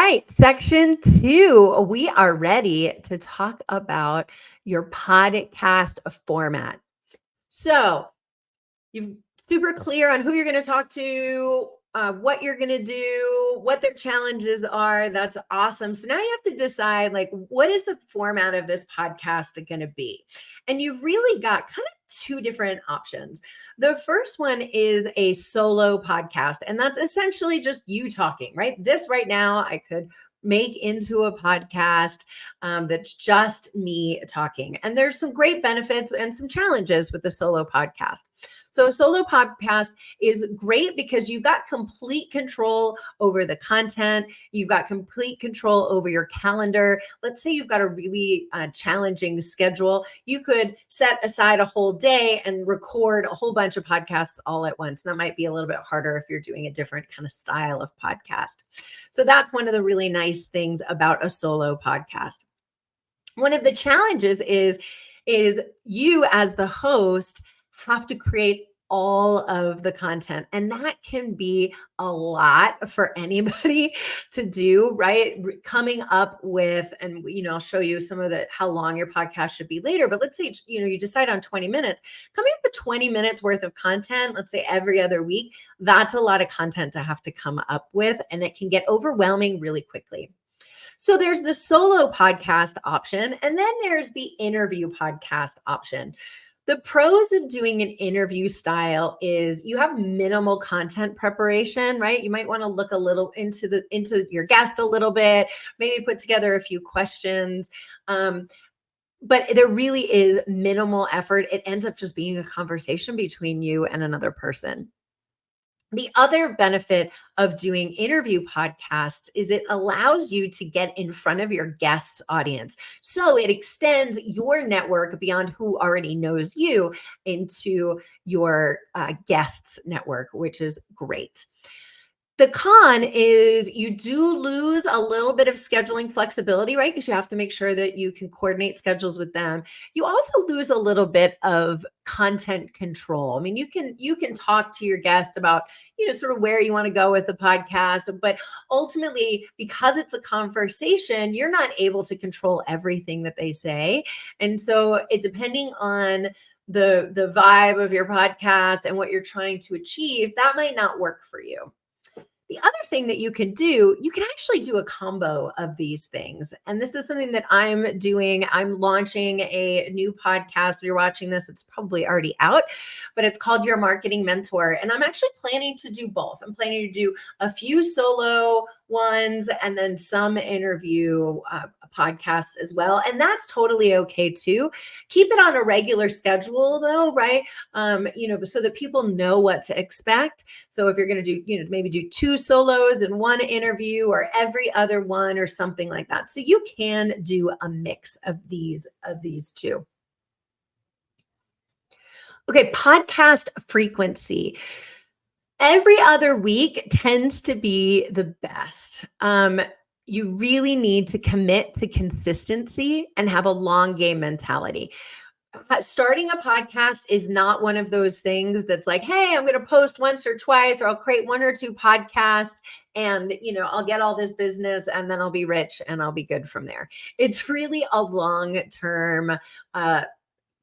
right, section 2. We are ready to talk about your podcast format. So, you're super clear on who you're going to talk to, what you're going to do, what their challenges are. That's awesome. So now you have to decide, like, what is the format of this podcast going to be? And you've really got kind of two different options. The first one is a solo podcast, and that's essentially just you talking, right? This right now, I could make into a podcast that's just me talking. And there's some great benefits and some challenges with the solo podcast. So, a solo podcast is great because you've got complete control over the content. You've got complete control over your calendar. Let's say you've got a really challenging schedule. You could set aside a whole day and record a whole bunch of podcasts all at once. That might be a little bit harder if you're doing a different kind of style of podcast. So, that's one of the really nice things about a solo podcast. One of the challenges is you as the host have to create all of the content, and that can be a lot for anybody to do, right? Coming up with, and I'll show you some of the how long your podcast should be later, but let's say you decide on 20 minutes. Coming up with 20 minutes worth of content, let's say every other week, that's a lot of content to have to come up with, and it can get overwhelming really quickly. So there's the solo podcast option, and then there's the interview podcast option. The pros of doing an interview style is you have minimal content preparation, right? You might want to look a little into your guest a little bit, maybe put together a few questions. But there really is minimal effort. It ends up just being a conversation between you and another person. The other benefit of doing interview podcasts is it allows you to get in front of your guest's audience. So it extends your network beyond who already knows you into your guests' network, which is great. The con is you do lose a little bit of scheduling flexibility, right? Because you have to make sure that you can coordinate schedules with them. You also lose a little bit of content control. I mean, you can talk to your guest about, sort of where you want to go with the podcast, but ultimately, because it's a conversation, you're not able to control everything that they say. And so it depending on the vibe of your podcast and what you're trying to achieve, that might not work for you. The other thing that you can do, you can actually do a combo of these things. And this is something that I'm doing. I'm launching a new podcast. If you're watching this, it's probably already out, but it's called Your Marketing Mentor. And I'm actually planning to do both. I'm planning to do a few solo ones and then some interview podcasts as well. And that's totally okay too. Keep it on a regular schedule though, right? So that people know what to expect. So if you're going to do, maybe do two solos and one interview or every other one or something like that. So you can do a mix of these two. Okay, podcast frequency. Every other week tends to be the best. You really need to commit to consistency and have a long game mentality. Starting a podcast is not one of those things that's like, hey, I'm going to post once or twice, or I'll create one or two podcasts and, I'll get all this business and then I'll be rich and I'll be good from there. It's really a long-term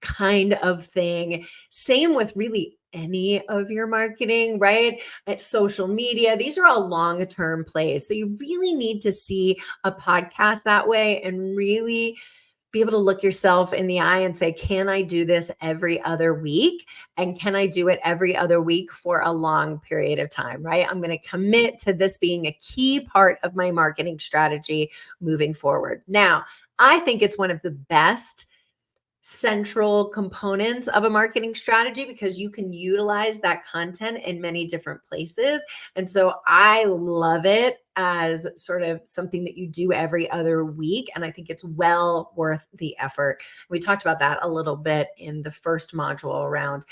kind of thing. Same with really any of your marketing, right? At social media, these are all long-term plays. So you really need to see a podcast that way and really be able to look yourself in the eye and say, can I do this every other week? And can I do it every other week for a long period of time, right? I'm going to commit to this being a key part of my marketing strategy moving forward. Now, I think it's one of the best central components of a marketing strategy because you can utilize that content in many different places. And so I love it as sort of something that you do every other week. And I think it's well worth the effort. We talked about that a little bit in the first module around,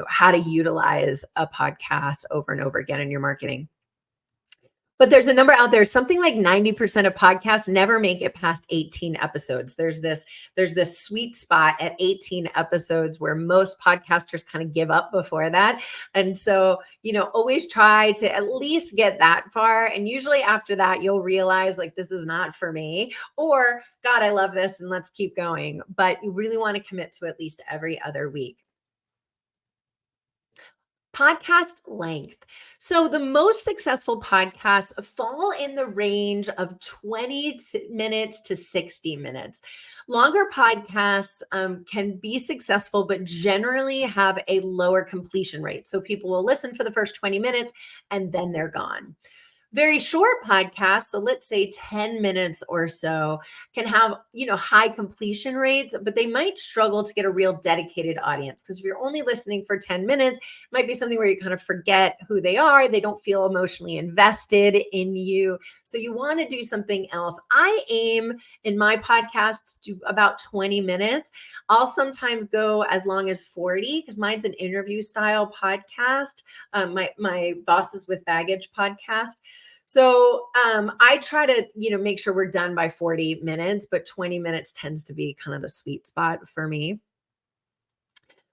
how to utilize a podcast over and over again in your marketing. But there's a number out there, something like 90% of podcasts never make it past 18 episodes. There's this sweet spot at 18 episodes where most podcasters kind of give up before that. And so, always try to at least get that far. And usually after that, you'll realize like this is not for me, or God, I love this and let's keep going. But you really want to commit to at least every other week. Podcast length. So the most successful podcasts fall in the range of 20 minutes to 60 minutes. Longer podcasts can be successful, but generally have a lower completion rate. So people will listen for the first 20 minutes and then they're gone. Very short podcasts, so let's say 10 minutes or so, can have, high completion rates, but they might struggle to get a real dedicated audience. Because if you're only listening for 10 minutes, it might be something where you kind of forget who they are. They don't feel emotionally invested in you. So you want to do something else. I aim in my podcast to do about 20 minutes. I'll sometimes go as long as 40 because mine's an interview style podcast. My Bosses with Baggage podcast. So I try to, make sure we're done by 40 minutes, but 20 minutes tends to be kind of the sweet spot for me.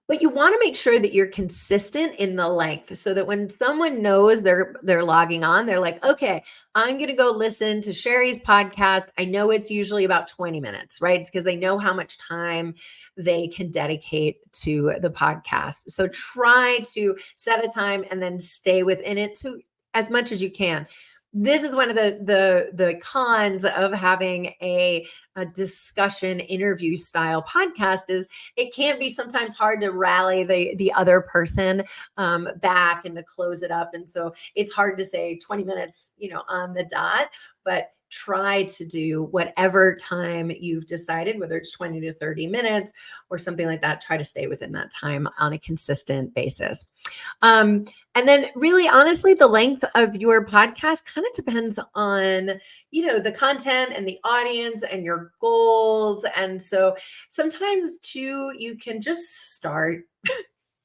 But you want to make sure that you're consistent in the length so that when someone knows they're logging on, they're like, okay, I'm going to go listen to Sherry's podcast. I know it's usually about 20 minutes, right? Because they know how much time they can dedicate to the podcast. So try to set a time and then stay within it to as much as you can. This is one of the cons of having a discussion interview style podcast is it can be sometimes hard to rally the other person back and to close it up. And so it's hard to say 20 minutes, on the dot, but try to do whatever time you've decided, whether it's 20 to 30 minutes or something like that, try to stay within that time on a consistent basis. And then really, honestly, the length of your podcast kind of depends on, the content and the audience and your goals. And so sometimes too, you can just start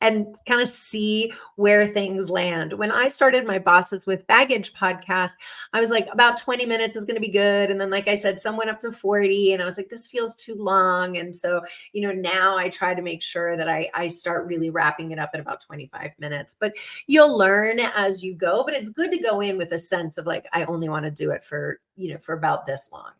and kind of see where things land. When I started my Bosses with Baggage podcast, I was like, about 20 minutes is going to be good. And then, like I said, some went up to 40 and I was like, this feels too long. And so, now I try to make sure that I start really wrapping it up at about 25 minutes, but you'll learn as you go, but it's good to go in with a sense of like, I only want to do it for, for about this long.